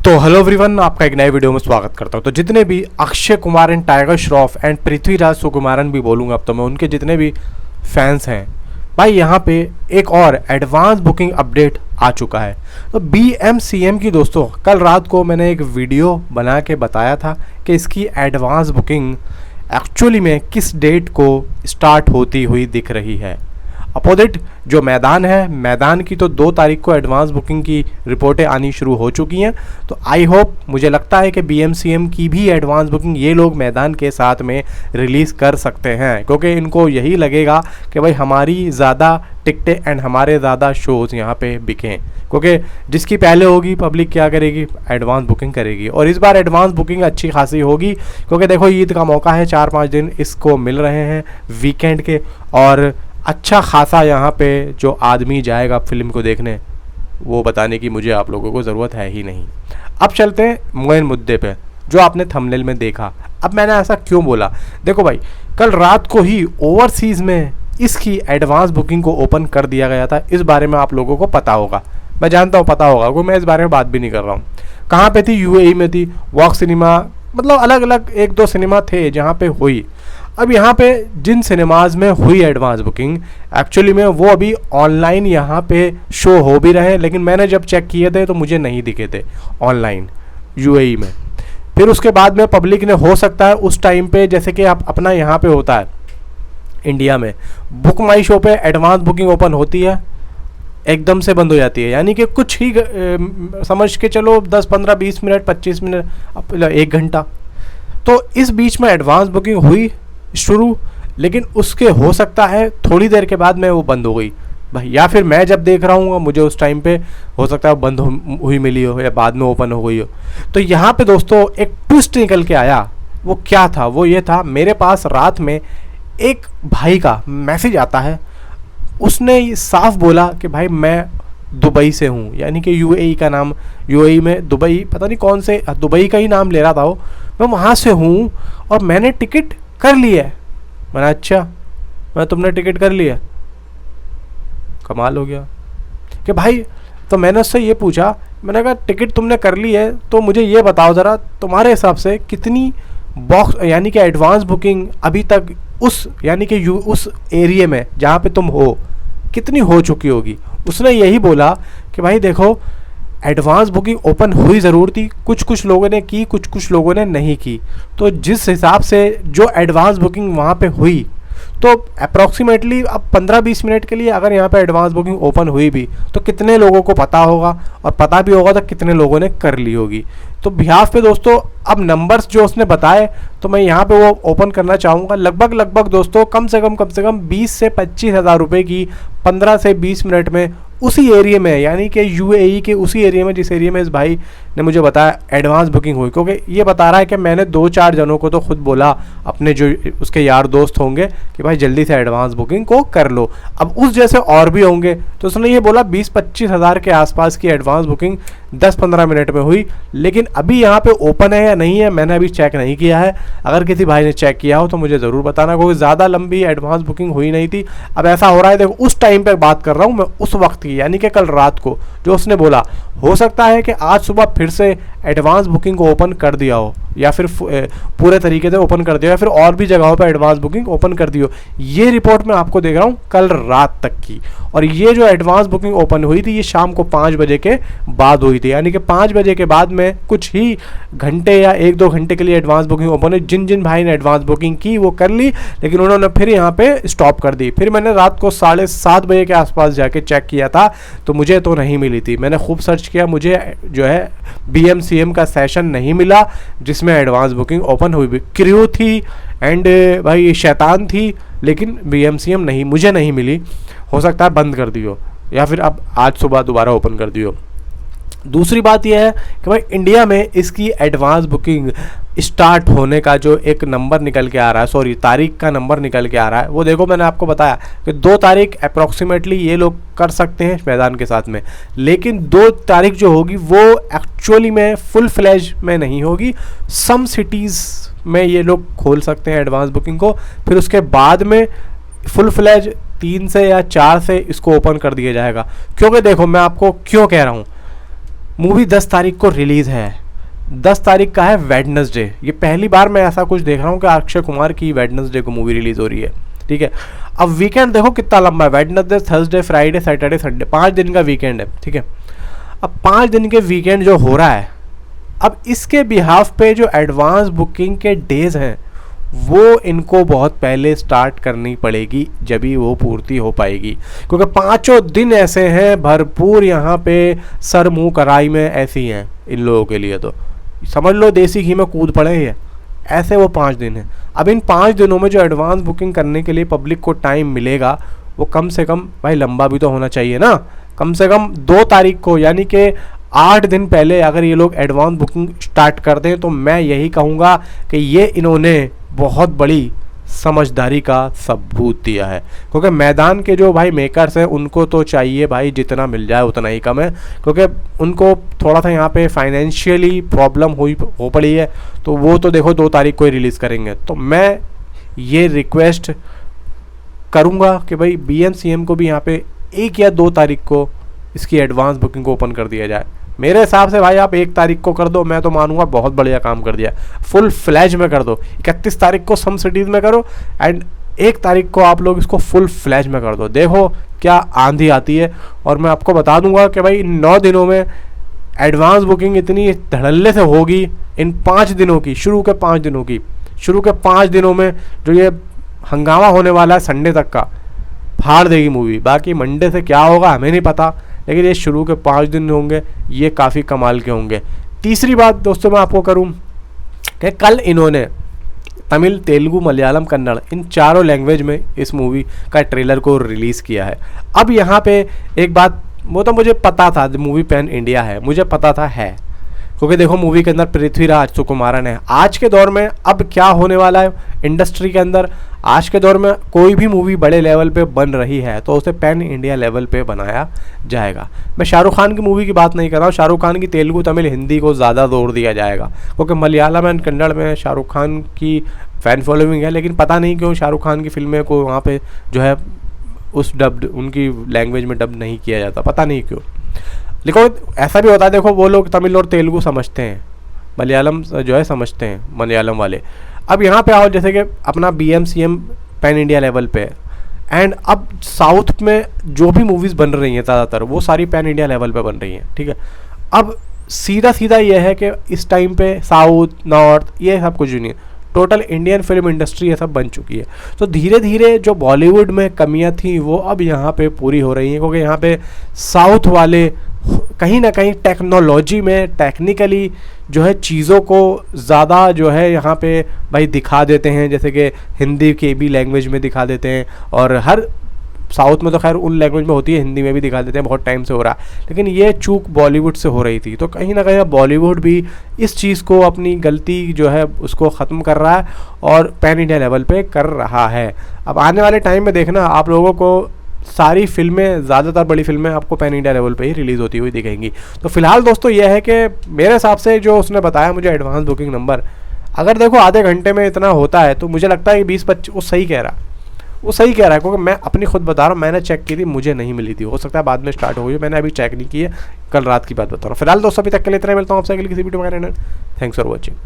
तो hello everyone, आपका एक नए वीडियो में स्वागत करता हूं। तो जितने भी Akshay Kumar and tiger Shroff and Prithviraj Sukumaran भी बोलूँगा अब तो मैं, उनके जितने भी फैंस हैं भाई, यहाँ पे एक और एडवांस बुकिंग अपडेट आ चुका है। तो BMCM की दोस्तों, कल रात को मैंने एक वीडियो बना के बताया था कि इसकी एडवांस बुकिंग एक्चुअली में किस डेट को स्टार्ट होती हुई दिख रही है। अपोजिट जो मैदान है, मैदान की तो 2 तारीख को एडवांस बुकिंग की रिपोर्टें आनी शुरू हो चुकी हैं। तो आई होप, मुझे लगता है कि BMCM की भी एडवांस बुकिंग ये लोग मैदान के साथ में रिलीज़ कर सकते हैं, क्योंकि इनको यही लगेगा कि भाई हमारी ज़्यादा टिकटें एंड हमारे ज़्यादा शोज़ यहाँ पे बिकें, क्योंकि जिसकी पहले होगी पब्लिक क्या करेगी, एडवांस बुकिंग करेगी। और इस बार एडवांस बुकिंग अच्छी खासी होगी, क्योंकि देखो ईद का मौका है, 4-5 दिन इसको मिल रहे हैं वीकेंड के, और अच्छा खासा यहाँ पे जो आदमी जाएगा फिल्म को देखने, वो बताने की मुझे आप लोगों को ज़रूरत है ही नहीं। अब चलते हैं मेन मुद्दे पे, जो आपने थंबनेल में देखा। अब मैंने ऐसा क्यों बोला, देखो भाई, कल रात को ही ओवरसीज़ में इसकी एडवांस बुकिंग को ओपन कर दिया गया था। इस बारे में आप लोगों को पता होगा, मैं जानता हूँ पता होगा, क्योंकि मैं इस बारे में बात भी नहीं कर रहा हूँ। कहाँ पर थी? UAE में थी, वॉक सिनेमा, मतलब अलग अलग 1-2 सिनेमा थे जहाँ पे हुई। अब यहाँ पे जिन सिनेमाज़ में हुई एडवांस बुकिंग, एक्चुअली में वो अभी ऑनलाइन यहाँ पे शो हो भी रहे हैं, लेकिन मैंने जब चेक किए थे तो मुझे नहीं दिखे थे ऑनलाइन UAE में। फिर उसके बाद में पब्लिक ने, हो सकता है उस टाइम पे, जैसे कि आप अपना यहाँ पे होता है इंडिया में, बुक माई शो पे एडवांस बुकिंग ओपन होती है, एकदम से बंद हो जाती है, यानी कि कुछ ही समझ के चलो 10-15-20 मिनट, 25 मिनट, 1 घंटा। तो इस बीच में एडवांस बुकिंग हुई शुरू, लेकिन उसके हो सकता है थोड़ी देर के बाद में वो बंद हो गई भाई, या फिर मैं जब देख रहा हूँ मुझे उस टाइम पे हो सकता है बंद हुई मिली हो, या बाद में ओपन हो गई हो। तो यहाँ पे दोस्तों एक ट्विस्ट निकल के आया। वो क्या था? वो ये था, मेरे पास रात में एक भाई का मैसेज आता है। उसने साफ बोला कि भाई मैं दुबई से हूँ, यानी कि UAE का नाम, UAE में दुबई, पता नहीं कौन से दुबई का ही नाम ले रहा था वो, मैं वहाँ से हूँ और मैंने टिकट कर ली है। मैंने, अच्छा, मैं, तुमने टिकट कर लिया? कमाल हो गया कि भाई। तो मैंने उससे ये पूछा, मैंने कहा टिकट तुमने कर ली है तो मुझे ये बताओ ज़रा, तुम्हारे हिसाब से कितनी बॉक्स, यानी कि एडवांस बुकिंग अभी तक उस, यानी कि उस एरिया में जहाँ पे तुम हो, कितनी हो चुकी होगी? उसने यही बोला कि भाई देखो, एडवांस बुकिंग ओपन हुई ज़रूर थी, कुछ लोगों ने की, कुछ लोगों ने नहीं की। तो जिस हिसाब से जो एडवांस बुकिंग वहाँ पे हुई, तो अप्रॉक्सीमेटली अब 15-20 मिनट के लिए अगर यहाँ पे एडवांस बुकिंग ओपन हुई भी, तो कितने लोगों को पता होगा, और पता भी होगा तो कितने लोगों ने कर ली होगी। तो बिहाफ पे दोस्तों, अब नंबर्स जो उसने बताए, तो मैं यहाँ पे वो ओपन करना चाहूँगा। लगभग दोस्तों कम से कम 20 से 25 हज़ार रुपये की 15 से 20 मिनट में उसी एरिया में, यानी कि UAE के उसी एरिया में जिस एरिया में इस भाई ने मुझे बताया एडवांस बुकिंग हुई। क्योंकि ये बता रहा है कि मैंने 2-4 जनों को तो खुद बोला, अपने जो उसके यार दोस्त होंगे, कि भाई जल्दी से एडवांस बुकिंग को कर लो। अब उस जैसे और भी होंगे, तो उसने ये बोला 20-25 हज़ार के आसपास की एडवांस बुकिंग 10-15 मिनट में हुई। लेकिन अभी यहाँ पे ओपन है या नहीं है, मैंने अभी चेक नहीं किया है। अगर किसी भाई ने चेक किया हो तो मुझे ज़रूर बताना, क्योंकि ज़्यादा लंबी एडवांस बुकिंग हुई नहीं थी। अब ऐसा हो रहा है, देखो उस टाइम पे बात कर रहा हूँ मैं, उस वक्त की, यानी कि कल रात को जो उसने बोला। हो सकता है कि आज सुबह फिर से एडवांस बुकिंग को ओपन कर दिया हो, या फिर पूरे तरीके से ओपन कर दिया, या फिर और भी जगहों पर एडवांस बुकिंग ओपन कर दी हो। ये रिपोर्ट मैं आपको देख रहा हूँ कल रात तक की। और ये जो एडवांस बुकिंग ओपन हुई थी, ये शाम को 5 बजे के बाद हुई थी, यानी कि 5 बजे के बाद में कुछ ही घंटे या 1-2 घंटे के लिए एडवांस बुकिंग ओपन हुई। जिन भाई ने एडवांस बुकिंग की वो कर ली, लेकिन उन्होंने फिर यहाँ पे स्टॉप कर दी। फिर मैंने रात को 7:30 बजे के आसपास जाके चेक किया था, तो मुझे तो नहीं मिली थी। मैंने खूब सर्च किया, मुझे जो है BMCM का सेशन नहीं मिला जिसमें एडवांस बुकिंग ओपन हुई। भी क्रू थी एंड भाई शैतान थी, लेकिन BMCM नहीं, मुझे नहीं मिली। हो सकता है बंद कर दियो, या फिर अब आज सुबह दोबारा ओपन कर दियो। दूसरी बात यह है कि भाई इंडिया में इसकी एडवांस बुकिंग स्टार्ट होने का जो एक नंबर निकल के आ रहा है, सॉरी तारीख का नंबर निकल के आ रहा है, वो देखो मैंने आपको बताया कि 2 तारीख अप्रॉक्सीमेटली ये लोग कर सकते हैं मैदान के साथ में। लेकिन 2 तारीख जो होगी वो एक्चुअली में फुल फ्लैज में नहीं होगी। सम सिटीज़ में ये लोग खोल सकते हैं एडवांस बुकिंग को, फिर उसके बाद में फुल फ्लैज 3 से या 4 से इसको ओपन कर दिया जाएगा। क्योंकि देखो मैं आपको क्यों कह रहा हूँ, मूवी 10 तारीख को रिलीज़ है, 10 तारीख का है वेडनेसडे। ये पहली बार मैं ऐसा कुछ देख रहा हूँ कि अक्षय कुमार की वेडनेसडे को मूवी रिलीज़ हो रही है, ठीक है। अब वीकेंड देखो कितना लंबा है, Wednesday, Thursday, Friday, Saturday, Sunday, 5 दिन का वीकेंड है, ठीक है। अब 5 दिन के वीकेंड जो हो रहा है, अब इसके बिहाफ पे जो एडवांस बुकिंग के डेज हैं वो इनको बहुत पहले स्टार्ट करनी पड़ेगी, जब ही वो पूर्ति हो पाएगी, क्योंकि 5 दिन ऐसे हैं भरपूर यहाँ पे सर मुंह कराई में ऐसी हैं इन लोगों के लिए, तो समझ लो देसी घी में कूद पड़े हैं ऐसे वो 5 दिन हैं। अब इन 5 दिनों में जो एडवांस बुकिंग करने के लिए पब्लिक को टाइम मिलेगा वो कम से कम भाई लंबा भी तो होना चाहिए ना, कम से कम 2 तारीख को, यानी कि 8 दिन पहले अगर ये लोग एडवांस बुकिंग स्टार्ट कर दें तो मैं यही कहूँगा कि ये इन्होंने बहुत बड़ी समझदारी का सबूत दिया है, क्योंकि मैदान के जो भाई मेकर्स हैं उनको तो चाहिए भाई जितना मिल जाए उतना ही कम है, क्योंकि उनको थोड़ा सा यहाँ पे फाइनेंशियली प्रॉब्लम हो पड़ी है, तो वो तो देखो 2 तारीख को ही रिलीज़ करेंगे। तो मैं ये रिक्वेस्ट करूँगा कि भाई BMCM को भी यहाँ पे 1 या 2 तारीख को इसकी एडवांस बुकिंग को ओपन कर दिया जाए। मेरे हिसाब से भाई आप 1 तारीख को कर दो, मैं तो मानूंगा बहुत बढ़िया काम कर दिया, फुल फ्लैज में कर दो। 31 तारीख को सम सिटीज़ में करो एंड 1 तारीख को आप लोग इसको फुल फ्लैज में कर दो, देखो क्या आंधी आती है। और मैं आपको बता दूंगा कि भाई इन 9 दिनों में एडवांस बुकिंग इतनी धड़ल्ले से होगी, इन 5 दिनों की, शुरू के 5 दिनों में जो ये हंगामा होने वाला है संडे तक का, फाड़ देगी मूवी। बाकी मंडे से क्या होगा हमें नहीं पता, लेकिन ये शुरू के 5 दिन होंगे, ये काफ़ी कमाल के होंगे। तीसरी बात दोस्तों मैं आपको करूं कि कल इन्होंने तमिल, तेलुगु, मलयालम, कन्नड़ इन चारों लैंग्वेज में इस मूवी का ट्रेलर को रिलीज़ किया है। अब यहाँ पे एक बात, वो तो मुझे पता था मूवी पैन इंडिया है, मुझे पता था है, क्योंकि देखो मूवी के अंदर पृथ्वीराज सुकुमारन है। आज के दौर में अब क्या होने वाला है इंडस्ट्री के अंदर, आज के दौर में कोई भी मूवी बड़े लेवल पे बन रही है तो उसे पैन इंडिया लेवल पे बनाया जाएगा। मैं शाहरुख खान की मूवी की बात नहीं कर रहा हूँ, शाहरुख खान की तेलुगु, तमिल, हिंदी को ज़्यादा जोर दिया जाएगा, क्योंकि मलयालम एंड कन्नड़ में शाहरुख खान की फ़ैन फॉलोइंग है, लेकिन पता नहीं क्यों शाहरुख खान की फिल्में को वहाँ पर जो है उस डब्ड उनकी लैंग्वेज में डब नहीं किया जाता, पता नहीं क्यों। लेकिन ऐसा भी होता है, देखो वो लोग तमिल और तेलुगु समझते हैं, मलयालम जो है समझते हैं मलयालम वाले। अब यहाँ पे आओ, जैसे कि अपना BMCM पैन इंडिया लेवल पे एंड अब साउथ में जो भी मूवीज़ बन रही हैं ज़्यादातर वो सारी पैन इंडिया लेवल पे बन रही हैं, ठीक है। अब सीधा ये है कि इस टाइम पे साउथ, नॉर्थ ये सब कुछ नहीं है, टोटल इंडियन फिल्म इंडस्ट्री ये सब बन चुकी है। तो धीरे धीरे जो बॉलीवुड में कमियां थी वो अब यहाँ पे पूरी हो रही हैं, क्योंकि यहाँ पे साउथ वाले कहीं ना कहीं टेक्नोलॉजी में, टेक्निकली जो है चीज़ों को ज़्यादा जो है यहाँ पे भाई दिखा देते हैं, जैसे कि हिंदी के भी लैंग्वेज में दिखा देते हैं, और हर साउथ में तो खैर उन लैंग्वेज में होती है, हिंदी में भी दिखा देते हैं, बहुत टाइम से हो रहा है। लेकिन ये चूक बॉलीवुड से हो रही थी, तो कहीं ना कहीं बॉलीवुड भी इस चीज़ को, अपनी गलती जो है उसको ख़त्म कर रहा है और पैन इंडिया लेवल पे कर रहा है। अब आने वाले टाइम में देखना आप लोगों को सारी फिल्में, ज़्यादातर बड़ी फिल्में आपको पैन इंडिया लेवल पे ही रिलीज़ होती हुई दिखेंगी। तो फिलहाल दोस्तों यह है कि मेरे हिसाब से जो उसने बताया मुझे एडवांस बुकिंग नंबर, अगर देखो आधे घंटे में इतना होता है तो मुझे लगता है कि 20-25 वो सही कह रहा है, क्योंकि मैं अपनी खुद बता रहा हूँ, मैंने चेक की थी, मुझे नहीं मिली थी, हो सकता है बाद में स्टार्ट हो गई, मैंने अभी चेक नहीं की है, कल रात की बात बता रहा हूँ। फिलहाल दोस्तों अभी तक के लिए इतना, मिलता हूँ आपसे अगली किसी वीडियो में। Thanks for watching.